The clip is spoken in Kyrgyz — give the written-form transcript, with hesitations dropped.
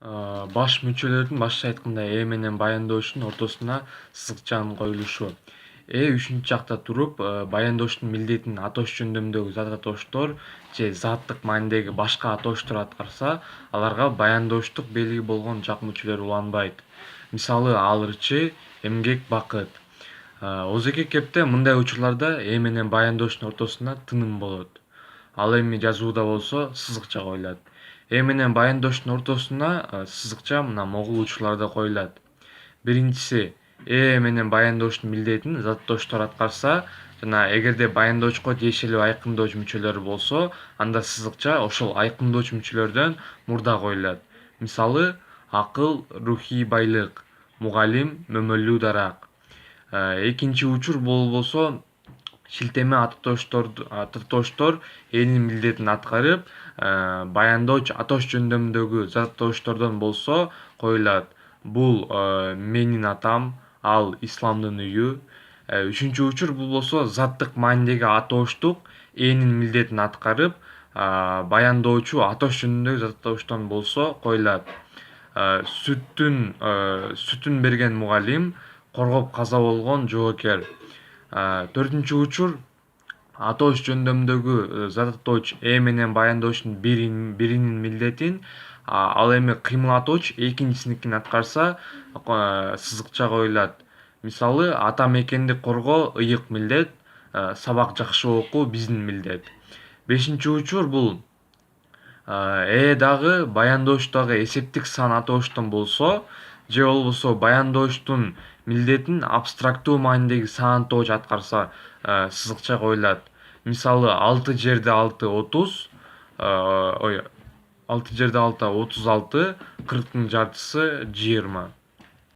Баш мүчөлөрдүн башкача айтканда менен баяндоочунун ортосуна сызыкчанын коюлушу. Үчүнчү жакта туруп, баяндоочунун милдетин атош жөндөмдөгү зат атоштор же заттык маанидеги башка атоштор аткарса, аларга баяндоочтук белги болгон жак мүчөлөр уланбайт. Мисалы, ал ырчы, эмгек, бакыт. Озеки кепте мындай учурларда менен баяндоочунун ортосуна тыным болот. Ал эми жазууда болсо сызыкча коюлат. Менен баяндоочунун ортосуна сызыкча мына могул учурларда коюлат. Биринчиси, менен баяндоочунун милдетин заттоштор аткарса, жана эгерде баяндоочко тиешелүү айкындоочу мүчөлөр болсо, анда сызыкча ошол айкындоочу мүчөлөрдөн мурда коюлат. Мисалы, акыл, рухий байлык, мугалим, мөмөлүү дарак. Экинчи учур болсо шилтеме атотоштор элдин милдетин аткарып, баяндооч атош жөндөмдөгү зат атоштордон болсо коюлат. Бул менин атам, ал исламдын үйү. Үчүнчү учур бул болсо заттык маанидеги атооштук энин милдетин аткарып, баяндоочу атош жөнүндөгү зат атооштон болсо коюлат. Сүтүн берген мугалим, коргоп каза болгон жоокер. Төртүнчү учур атоош жөндөмдөгү зат атооч менен баяндоочунун биринин милдетин ал эми кыймыл атооч экинчисиникин аткарса, сызыкча коюлат. Мисалы, ата мекенди коргоо ыйык милдет, сабак жакшы окуу биздин милдет. Бешинчи учур бул дагы баяндооч дагы эсептик сан атооштон болсо, же болбосо баяндоочтун милдетин абстрактуу маанидеги сан атооч аткарса, сызыкча коюлат. Мисалы, 6 жерде 6 30, 6 жерде 6 36, 40-тын жартысы 20.